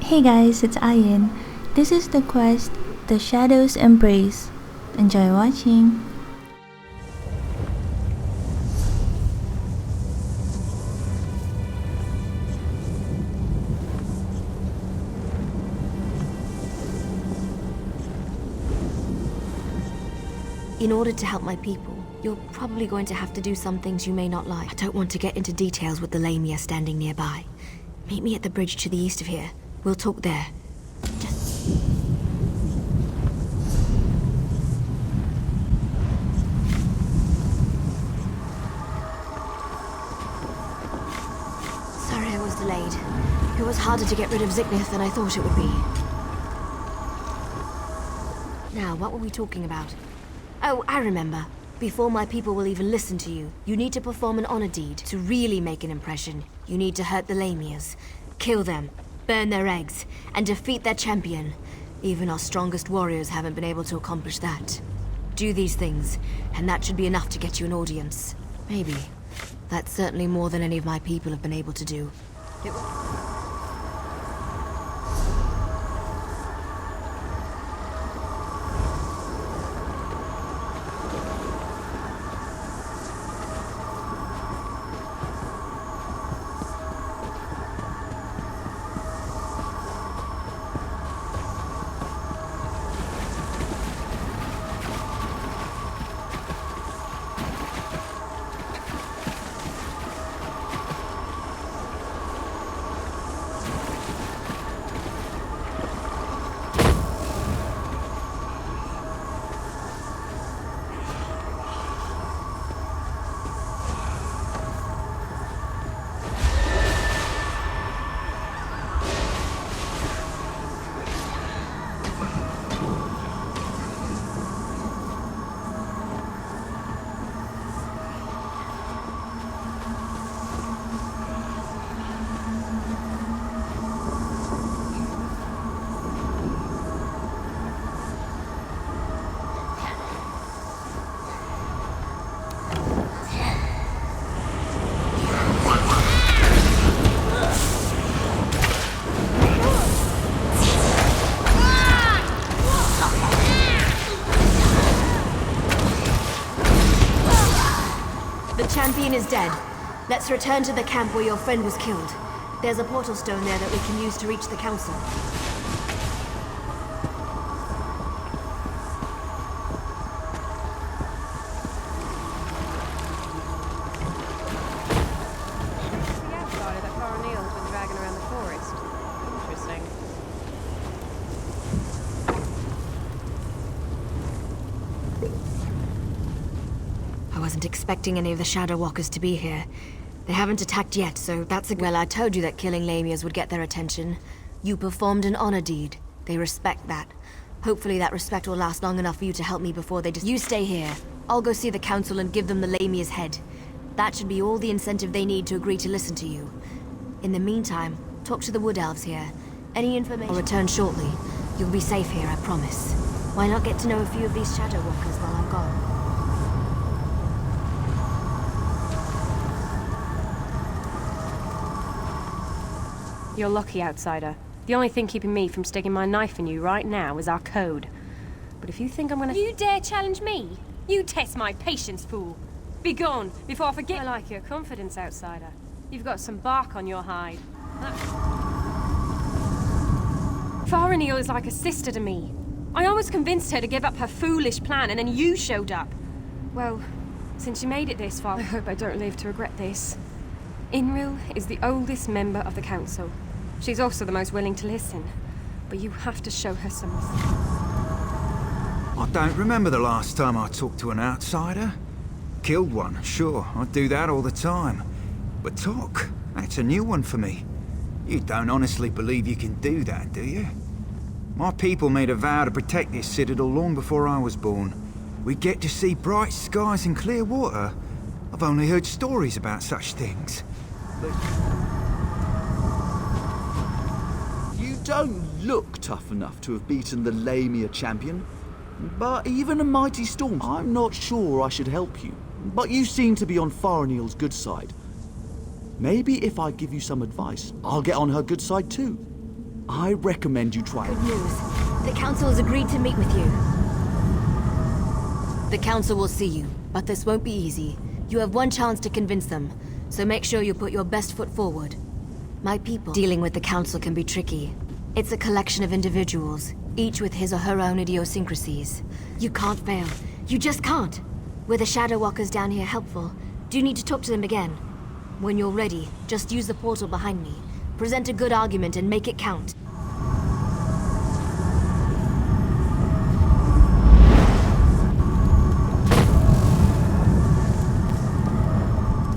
Hey guys, it's Ayin. This is the quest, The Shadow's Embrace. Enjoy watching! In order to help my people, you're probably going to have to do some things you may not like. I don't want to get into details with the Lamia standing nearby. Meet me at the bridge to the east of here. We'll talk there. Sorry I was delayed. It was harder to get rid of Zignith than I thought it would be. Now, what were we talking about? Oh, I remember. Before my people will even listen to you, you need to perform an honor deed. To really make an impression, you need to hurt the Lamias, kill them, burn their eggs, and defeat their champion. Even our strongest warriors haven't been able to accomplish that. Do these things, and that should be enough to get you an audience. Maybe. That's certainly more than any of my people have been able to do. Champion is dead. Let's return to the camp where your friend was killed. There's a portal stone there that we can use to reach the council. The outsider that Faraniel's been dragging around the forest. Interesting. I wasn't expecting any of the Shadow Walkers to be here. They haven't attacked yet, so that's a... Well, I told you that killing Lamias would get their attention. You performed an honor deed. They respect that. Hopefully that respect will last long enough for you to help me before they just... You stay here. I'll go see the council and give them the Lamia's head. That should be all the incentive they need to agree to listen to you. In the meantime, talk to the Wood Elves here. Any information... I'll return shortly. You'll be safe here, I promise. Why not get to know a few of these Shadow Walkers while I'm gone? You're lucky, outsider. The only thing keeping me from sticking my knife in you right now is our code. But if you think I'm gonna... You dare challenge me? You test my patience, fool. Be gone, before I forget... I like your confidence, outsider. You've got some bark on your hide. Faraniel is like a sister to me. I almost convinced her to give up her foolish plan, and then you showed up. Well, since you made it this far, I hope I don't live to regret this. Inril is the oldest member of the council. She's also the most willing to listen. But you have to show her some... I don't remember the last time I talked to an outsider. Killed one, sure, I do that all the time. But talk, that's a new one for me. You don't honestly believe you can do that, do you? My people made a vow to protect this citadel long before I was born. We get to see bright skies and clear water. I've only heard stories about such things. You don't look tough enough to have beaten the Lamia champion. But even a mighty storm, I'm not sure I should help you. But you seem to be on Faraniel's good side. Maybe if I give you some advice, I'll get on her good side too. I recommend you try. Good news. The Council has agreed to meet with you. The Council will see you, but this won't be easy. You have one chance to convince them, so make sure you put your best foot forward. My people, dealing with the Council can be tricky. It's a collection of individuals, each with his or her own idiosyncrasies. You can't fail. You just can't. Were the Shadow Walkers down here helpful? Do you need to talk to them again? When you're ready, just use the portal behind me. Present a good argument and make it count.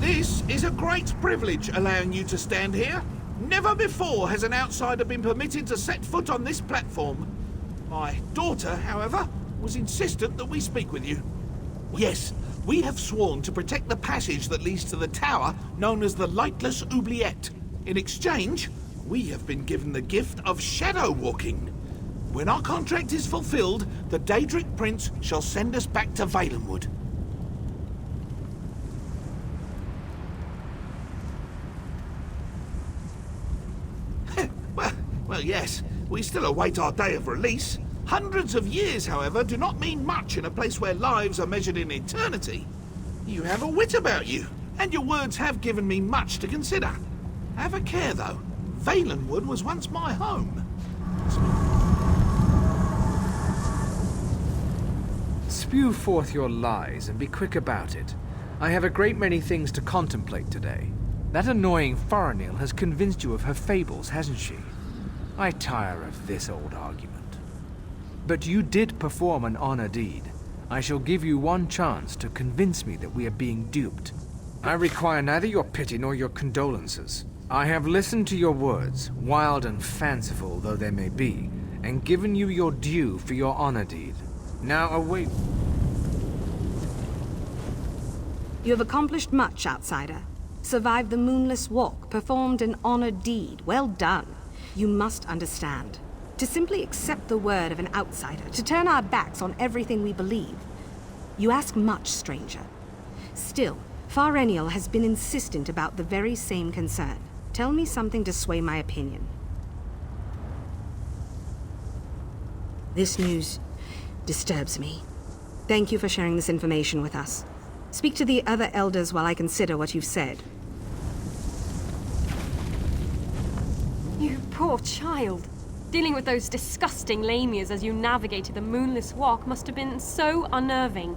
This is a great privilege allowing you to stand here. Never before has an outsider been permitted to set foot on this platform. My daughter, however, was insistent that we speak with you. Yes, we have sworn to protect the passage that leads to the tower known as the Lightless Oubliette. In exchange, we have been given the gift of shadow walking. When our contract is fulfilled, the Daedric Prince shall send us back to Valenwood. Well, yes, we still await our day of release. Hundreds of years, however, do not mean much in a place where lives are measured in eternity. You have a wit about you, and your words have given me much to consider. Have a care, though. Valenwood was once my home. Spew forth your lies and be quick about it. I have a great many things to contemplate today. That annoying Faraniel has convinced you of her fables, hasn't she? I tire of this old argument. But you did perform an honor deed. I shall give you one chance to convince me that we are being duped. I require neither your pity nor your condolences. I have listened to your words, wild and fanciful though they may be, and given you your due for your honor deed. Now await. You have accomplished much, outsider. Survived the Moonless walk, performed an honored deed. Well done. You must understand. To simply accept the word of an outsider, to turn our backs on everything we believe. You ask much, stranger. Still, Faraniel has been insistent about the very same concern. Tell me something to sway my opinion. This news disturbs me. Thank you for sharing this information with us. Speak to the other elders while I consider what you've said. You poor child. Dealing with those disgusting Lamias as you navigated the Moonless walk must have been so unnerving.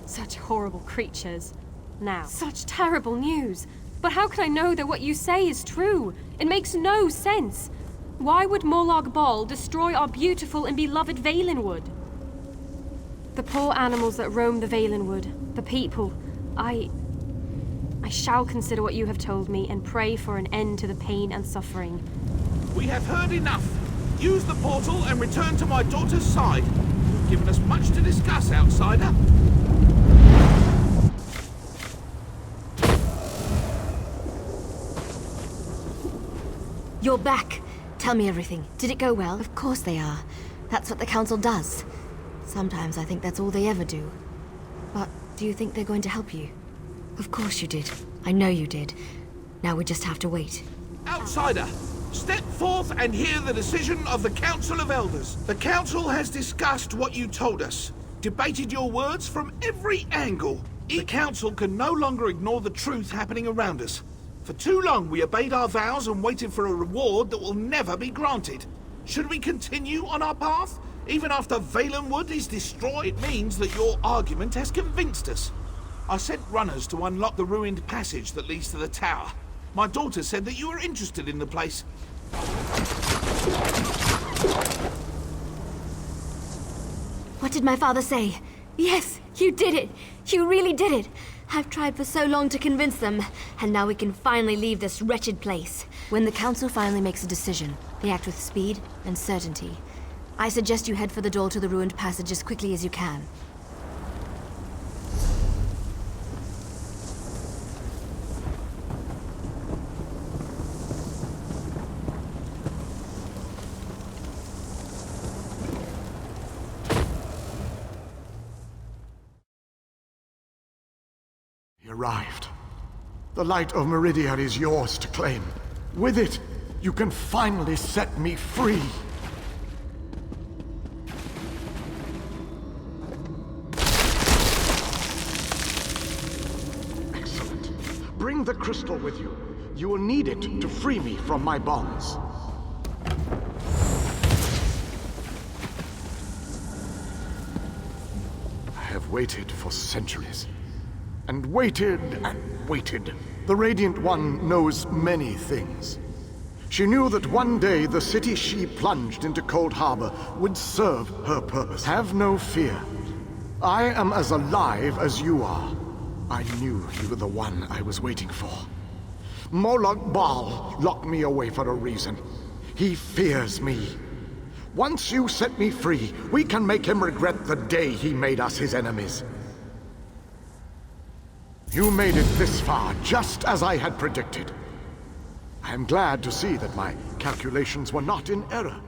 Such horrible creatures. Now, such terrible news. But how can I know that what you say is true? It makes no sense. Why would Morlog Ball destroy our beautiful and beloved Valenwood? The poor animals that roam the Valenwood, the people, I shall consider what you have told me and pray for an end to the pain and suffering. We have heard enough. Use the portal and return to my daughter's side. You've given us much to discuss, outsider. You're back. Tell me everything. Did it go well? Of course they are. That's what the Council does. Sometimes I think that's all they ever do. But do you think they're going to help you? Of course you did. I know you did. Now we just have to wait. Outsider, step forth and hear the decision of the Council of Elders. The Council has discussed what you told us, debated your words from every angle. The Council can no longer ignore the truth happening around us. For too long we obeyed our vows and waited for a reward that will never be granted. Should we continue on our path? Even after Valenwood is destroyed, it means that your argument has convinced us. I sent runners to unlock the ruined passage that leads to the tower. My daughter said that you were interested in the place. What did my father say? Yes, you did it. You really did it. I've tried for so long to convince them, and now we can finally leave this wretched place. When the Council finally makes a decision, they act with speed and certainty. I suggest you head for the door to the ruined passage as quickly as you can. He arrived. The light of Meridia is yours to claim. With it, you can finally set me free. Excellent. Bring the crystal with you. You will need it to free me from my bonds. I have waited for centuries. And waited and waited. The Radiant One knows many things. She knew that one day the city she plunged into Cold Harbor would serve her purpose. Have no fear. I am as alive as you are. I knew you were the one I was waiting for. Moloch Baal locked me away for a reason. He fears me. Once you set me free, we can make him regret the day he made us his enemies. You made it this far, just as I had predicted. I am glad to see that my calculations were not in error.